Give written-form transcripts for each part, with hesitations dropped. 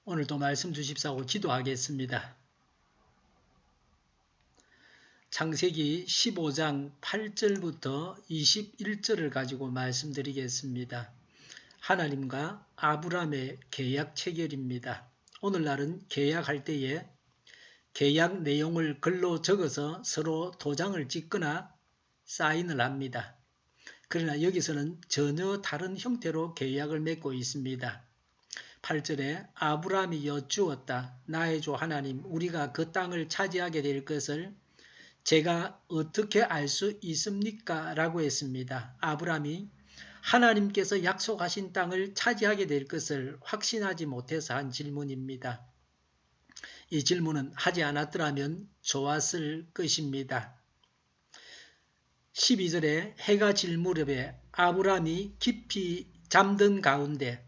오늘도 말씀 주십사고 기도하겠습니다. 창세기 15장 8절부터 21절을 가지고 말씀드리겠습니다. 하나님과 아브라함의 계약 체결입니다. 오늘날은 계약할 때에 계약 내용을 글로 적어서 서로 도장을 찍거나 사인을 합니다. 그러나 여기서는 전혀 다른 형태로 계약을 맺고 있습니다. 8절에 아브라함이 여쭈었다. 나의 주 하나님, 우리가 그 땅을 차지하게 될 것을 제가 어떻게 알 수 있습니까? 라고 했습니다. 아브라함이 하나님께서 약속하신 땅을 차지하게 될 것을 확신하지 못해서 한 질문입니다. 이 질문은 하지 않았더라면 좋았을 것입니다. 12절에 해가 질 무렵에 아브라함이 깊이 잠든 가운데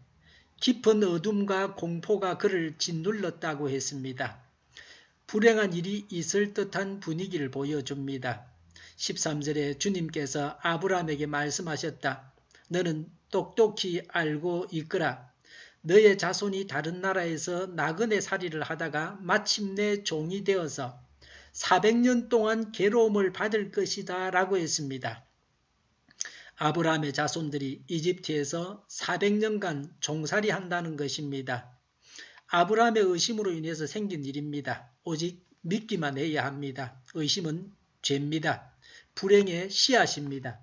깊은 어둠과 공포가 그를 짓눌렀다고 했습니다. 불행한 일이 있을 듯한 분위기를 보여줍니다. 13절에 주님께서 아브라함에게 말씀하셨다. 너는 똑똑히 알고 있거라. 너의 자손이 다른 나라에서 나그네 살이를 하다가 마침내 종이 되어서 400년 동안 괴로움을 받을 것이다 라고 했습니다. 아브라함의 자손들이 이집트에서 400년간 종살이 한다는 것입니다. 아브라함의 의심으로 인해서 생긴 일입니다. 오직 믿기만 해야 합니다. 의심은 죄입니다. 불행의 씨앗입니다.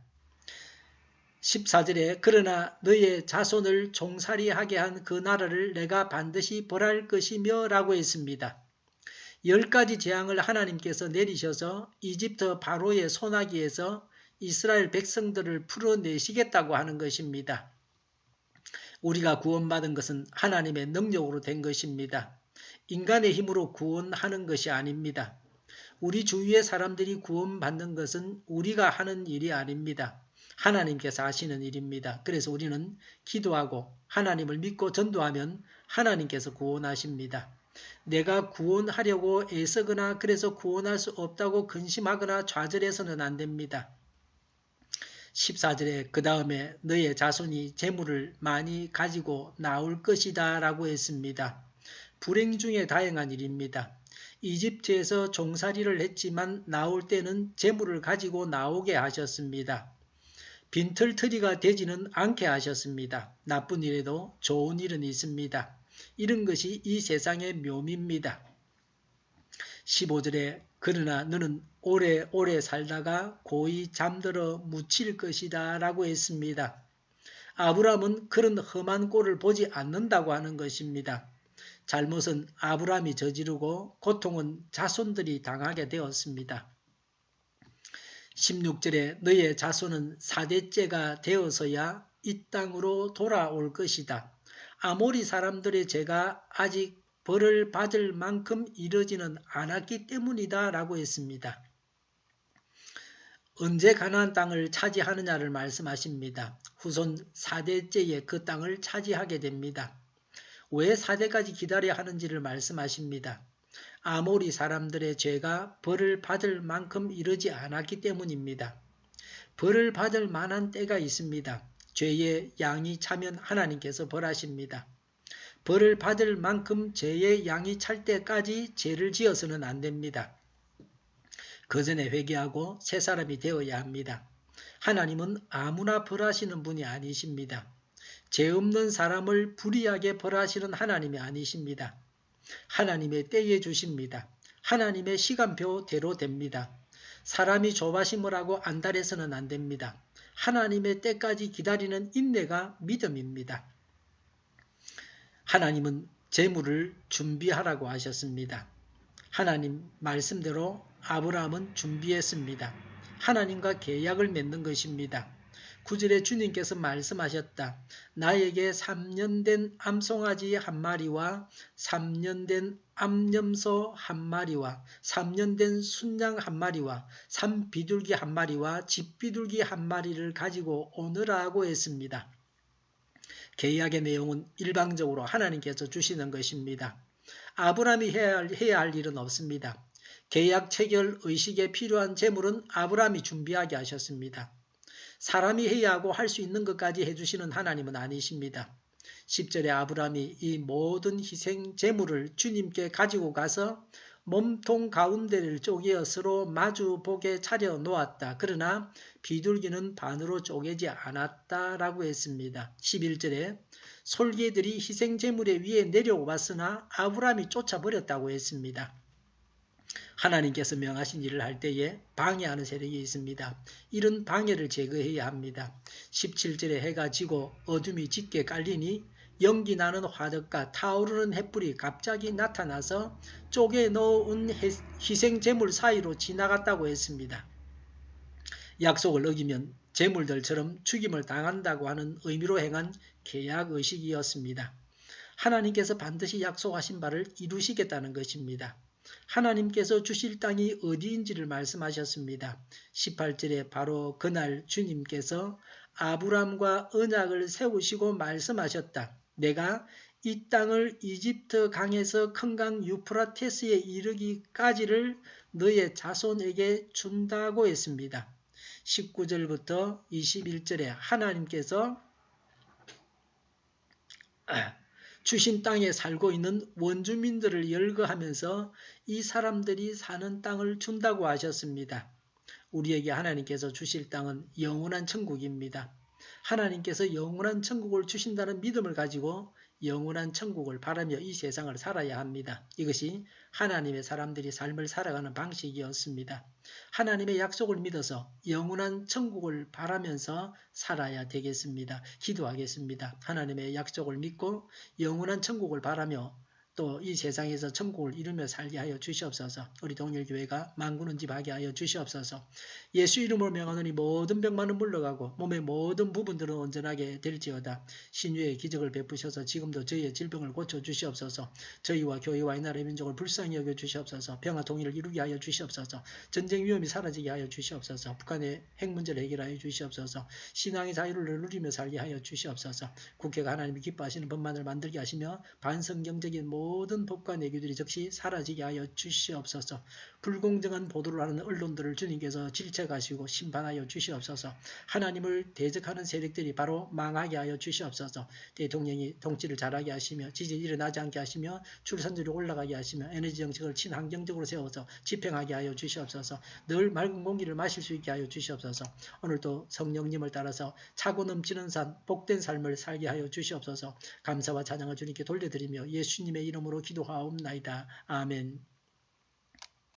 14절에 그러나 너의 자손을 종살이하게 한 그 나라를 내가 반드시 벌할 것이며 라고 했습니다. 10가지 재앙을 하나님께서 내리셔서 이집트 바로의 손아귀에서 이스라엘 백성들을 풀어내시겠다고 하는 것입니다. 우리가 구원받은 것은 하나님의 능력으로 된 것입니다. 인간의 힘으로 구원하는 것이 아닙니다. 우리 주위의 사람들이 구원받는 것은 우리가 하는 일이 아닙니다. 하나님께서 하시는 일입니다. 그래서 우리는 기도하고 하나님을 믿고 전도하면 하나님께서 구원하십니다. 내가 구원하려고 애쓰거나 그래서 구원할 수 없다고 근심하거나 좌절해서는 안 됩니다. 14절에 그 다음에 너의 자손이 재물을 많이 가지고 나올 것이다 라고 했습니다. 불행 중에 다행한 일입니다. 이집트에서 종살이를 했지만 나올 때는 재물을 가지고 나오게 하셨습니다. 빈털터리가 되지는 않게 하셨습니다. 나쁜 일에도 좋은 일은 있습니다. 이런 것이 이 세상의 묘미입니다. 15절에 그러나 너는 오래오래 살다가 고이 잠들어 묻힐 것이다 라고 했습니다. 아브라함은 그런 험한 꼴을 보지 않는다고 하는 것입니다. 잘못은 아브라함이 저지르고 고통은 자손들이 당하게 되었습니다. 16절에 너의 자손은 4대째가 되어서야 이 땅으로 돌아올 것이다. 아모리 사람들의 죄가 아직 벌을 받을 만큼 이르지는 않았기 때문이다 라고 했습니다. 언제 가나안 땅을 차지하느냐를 말씀하십니다. 후손 4대째에 그 땅을 차지하게 됩니다. 왜 4대까지 기다려야 하는지를 말씀하십니다. 아모리 사람들의 죄가 벌을 받을 만큼 이르지 않았기 때문입니다. 벌을 받을 만한 때가 있습니다. 죄의 양이 차면 하나님께서 벌하십니다. 벌을 받을 만큼 죄의 양이 찰 때까지 죄를 지어서는 안 됩니다. 그 전에 회개하고 새 사람이 되어야 합니다. 하나님은 아무나 벌하시는 분이 아니십니다. 죄 없는 사람을 불의하게 벌하시는 하나님이 아니십니다. 하나님의 때에 주십니다. 하나님의 시간표대로 됩니다. 사람이 조바심을 하고 안달해서는 안 됩니다. 하나님의 때까지 기다리는 인내가 믿음입니다. 하나님은 재물을 준비하라고 하셨습니다. 하나님 말씀대로 아브라함은 준비했습니다. 하나님과 계약을 맺는 것입니다. 9절에 주님께서 말씀하셨다. 나에게 3년 된 암송아지 한 마리와 3년 된 암염소 한 마리와 3년 된 순양 한 마리와 산비둘기 한 마리와 집비둘기 한 마리를 가지고 오너라고 했습니다. 계약의 내용은 일방적으로 하나님께서 주시는 것입니다. 아브라함이 해야 할 일은 없습니다. 계약 체결 의식에 필요한 재물은 아브라함이 준비하게 하셨습니다. 사람이 해야 하고 할 수 있는 것까지 해주시는 하나님은 아니십니다. 10절에 아브라함이 이 모든 희생 제물을 주님께 가지고 가서 몸통 가운데를 쪼개어 서로 마주 보게 차려 놓았다. 그러나 비둘기는 반으로 쪼개지 않았다라고 했습니다. 11절에 솔개들이 희생 제물의 위에 내려왔으나 아브라함이 쫓아버렸다고 했습니다. 하나님께서 명하신 일을 할 때에 방해하는 세력이 있습니다. 이런 방해를 제거해야 합니다. 17절에 해가 지고 어둠이 짙게 깔리니 연기 나는 화덕과 타오르는 횃불이 갑자기 나타나서 쪼개 놓은 희생 제물 사이로 지나갔다고 했습니다. 약속을 어기면 제물들처럼 죽임을 당한다고 하는 의미로 행한 계약의식이었습니다. 하나님께서 반드시 약속하신 바를 이루시겠다는 것입니다. 하나님께서 주실 땅이 어디인지를 말씀하셨습니다. 18절에 바로 그날 주님께서 아브람과 언약을 세우시고 말씀하셨다. 내가 이 땅을 이집트 강에서 큰 강 유프라테스에 이르기까지를 너의 자손에게 준다고 했습니다. 19절부터 21절에 하나님께서 주신 땅에 살고 있는 원주민들을 열거하면서 이 사람들이 사는 땅을 준다고 하셨습니다. 우리에게 하나님께서 주실 땅은 영원한 천국입니다. 하나님께서 영원한 천국을 주신다는 믿음을 가지고 영원한 천국을 바라며 이 세상을 살아야 합니다. 이것이 하나님의 사람들이 삶을 살아가는 방식이었습니다. 하나님의 약속을 믿어서 영원한 천국을 바라면서 살아야 되겠습니다. 기도하겠습니다. 하나님의 약속을 믿고 영원한 천국을 바라며 또 이 세상에서 천국을 이루며 살게 하여 주시옵소서. 우리 동일교회가 만군은 집하게 하여 주시옵소서. 예수 이름으로 명하노니 모든 병만은 물러가고 몸의 모든 부분들은 온전하게 될지어다. 신유의 기적을 베푸셔서 지금도 저희의 질병을 고쳐 주시옵소서. 저희와 교회와 이 나라의 민족을 불쌍히 여겨 주시옵소서. 평화 통일을 이루게 하여 주시옵소서. 전쟁 위험이 사라지게 하여 주시옵소서. 북한의 핵 문제를 해결하여 주시옵소서. 신앙의 자유를 누리며 살게 하여 주시옵소서. 국회가 하나님이 기뻐하시는 법만을 만들게 하시며 반성경적인 모든 법과 내규들이 즉시 사라지게 하여 주시옵소서. 불공정한 보도를 하는 언론들을 주님께서 질책하시고 심판하여 주시옵소서. 하나님을 대적하는 세력들이 바로 망하게 하여 주시옵소서. 대통령이 통치를 잘하게 하시며 지지율이 일어나지 않게 하시며 출산율이 올라가게 하시며 에너지 정책을 친환경적으로 세워서 집행하게 하여 주시옵소서. 늘 맑은 공기를 마실 수 있게 하여 주시옵소서. 오늘도 성령님을 따라서 차고 넘치는 산 복된 삶을 살게 하여 주시옵소서. 감사와 찬양을 주님께 돌려드리며 예수님의 이름으로 기도하옵나이다. 아멘.